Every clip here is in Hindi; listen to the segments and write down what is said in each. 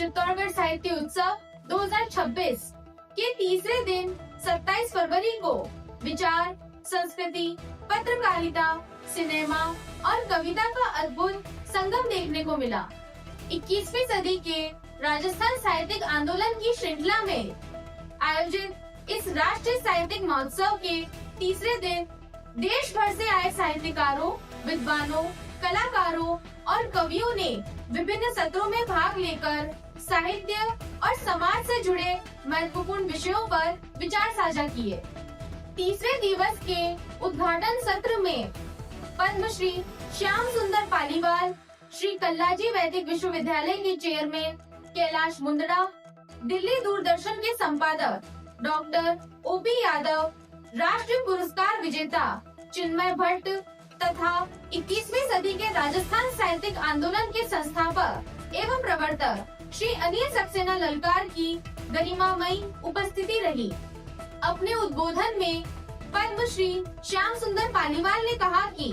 चित्तौड़गढ़ साहित्य उत्सव 2026 के तीसरे दिन 27 फरवरी को विचार, संस्कृति, पत्रकारिता, सिनेमा और कविता का अद्भुत संगम देखने को मिला। 21वीं सदी के राजस्थान साहित्यिक आंदोलन की श्रृंखला में आयोजित इस राष्ट्रीय साहित्यिक महोत्सव के तीसरे दिन देश भर से आए साहित्यकारों, विद्वानों, कलाकारों और कवियों ने विभिन्न सत्रों में भाग लेकर साहित्य और समाज से जुड़े महत्वपूर्ण विषयों पर विचार साझा किए। तीसरे दिवस के उद्घाटन सत्र में पद्मश्री श्याम सुंदर पालीवाल, श्री कल्लाजी वैदिक विश्वविद्यालय के चेयरमैन कैलाश मुंदड़ा, दिल्ली दूरदर्शन के संपादक डॉक्टर ओपी यादव, राष्ट्रीय पुरस्कार विजेता चिन्मय भट्ट तथा 21वीं सदी के राजस्थान साहित्यिक आंदोलन के संस्थापक एवं प्रवर्तक श्री अनिल सक्सेना ललकार की गरिमामयी उपस्थिति रही। अपने उद्बोधन में पद्मश्री श्याम सुंदर पालीवाल ने कहा कि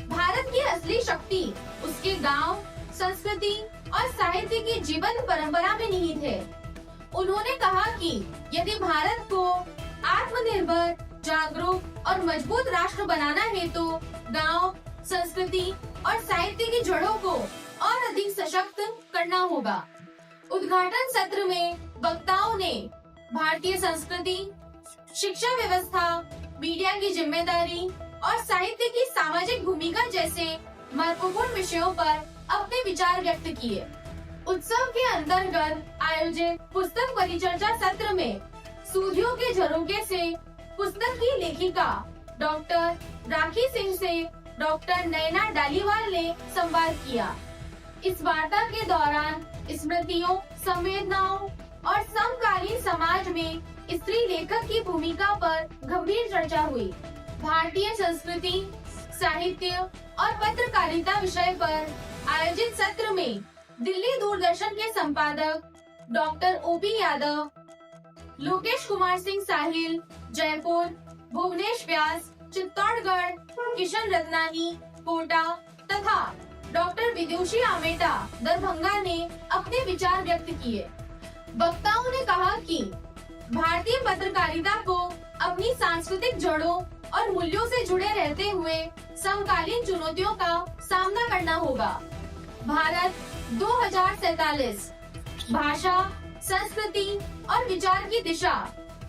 भारत की असली शक्ति उसके गांव, संस्कृति और साहित्य की जीवंत परंपरा में निहित है। उन्होंने कहा कि यदि भारत को आत्मनिर्भर, जागरूक और मजबूत राष्ट्र बनाना है तो गांव, संस्कृति और साहित्य की जड़ों को और अधिक सशक्त करना होगा। उद्घाटन सत्र में वक्ताओं ने भारतीय संस्कृति, शिक्षा व्यवस्था, मीडिया की जिम्मेदारी और साहित्य की सामाजिक भूमिका जैसे महत्वपूर्ण विषयों पर अपने विचार व्यक्त किए। उत्सव के अंतर्गत आयोजित पुस्तक परिचर्चा सत्र में सूदियों के झरोखे से पुस्तक की लेखिका डॉक्टर राखी सिंह से डॉक्टर नैना डालीवाल ने संवाद किया। इस वार्ता के दौरान स्मृतियों, संवेदनाओं और समकालीन समाज में स्त्री लेखक की भूमिका पर गंभीर चर्चा हुई। भारतीय संस्कृति, साहित्य और पत्रकारिता विषय पर आयोजित सत्र में दिल्ली दूरदर्शन के संपादक डॉक्टर ओपी यादव, लोकेश कुमार सिंह साहिल, जयपुर, भुवनेश व्यास, चित्तौड़गढ़, किशन रत्नानी, कोटा तथा डॉक्टर विदुषी आमेटा, दरभंगा ने अपने विचार व्यक्त किए। वक्ताओं ने कहा कि भारतीय पत्रकारिता को अपनी सांस्कृतिक जड़ों और मूल्यों से जुड़े रहते हुए समकालीन चुनौतियों का सामना करना होगा। भारत 2047 भाषा, संस्कृति और विचार की दिशा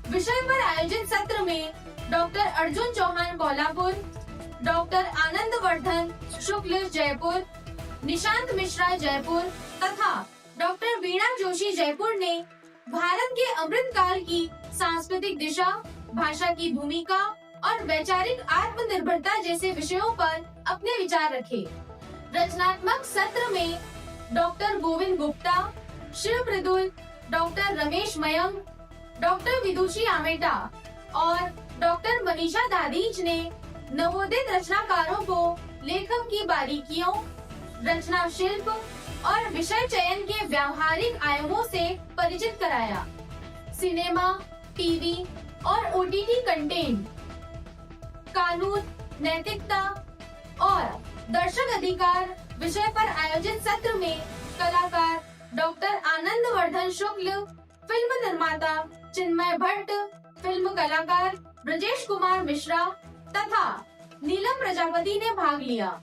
विषय पर आयोजित सत्र में डॉक्टर अर्जुन चौहान कोल्हापुर, डॉक्टर आनंद वर्धन शुक्ल जयपुर, निशांत मिश्रा जयपुर तथा डॉक्टर वीणा जोशी जयपुर ने भारत के अमृत काल की सांस्कृतिक दिशा, भाषा की भूमिका और वैचारिक आत्मनिर्भरता जैसे विषयों पर अपने विचार रखे। रचनात्मक सत्र में डॉक्टर गोविंद गुप्ता, शिव मृदुल, डॉक्टर रमेश मयंक, डॉक्टर विदुषी आमेटा और डॉक्टर मनीषा दादीज ने नवोदित रचनाकारों को लेखन की बारीकियों, रचना शिल्प और विषय चयन के व्यावहारिक आयामों से परिचित कराया। सिनेमा, टीवी और ओटीटी कंटेंट, कानून, नैतिकता और दर्शक अधिकार विषय पर आयोजित सत्र में कलाकार डॉक्टर आनंद वर्धन शुक्ल, फिल्म निर्माता चिन्मय भट्ट, फिल्म कलाकार ब्रजेश कुमार मिश्रा तथा नीलम प्रजापति ने भाग लिया।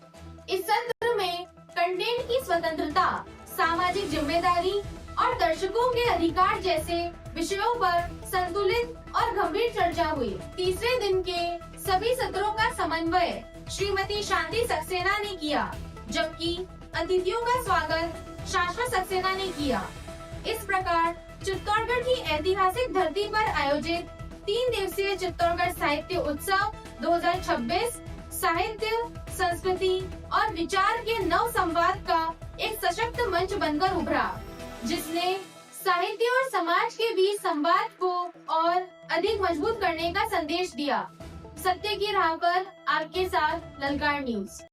इस सत्र में कंटेंट की स्वतंत्रता, सामाजिक जिम्मेदारी और दर्शकों के अधिकार जैसे विषयों पर संतुलित और गंभीर चर्चा हुई। तीसरे दिन के सभी सत्रों का समन्वय श्रीमती शांति सक्सेना ने किया, जबकि अतिथियों का स्वागत शाश्वत सक्सेना ने किया। इस प्रकार चित्तौड़गढ़ की ऐतिहासिक धरती पर आयोजित 3 दिवसीय चित्तौड़गढ़ साहित्य उत्सव 2026 साहित्य, संस्कृति और विचार के नव संवाद का एक सशक्त मंच बनकर उभरा, जिसने साहित्य और समाज के बीच संवाद को और अधिक मजबूत करने का संदेश दिया। सत्य की राह पर आपके साथ ललकार न्यूज।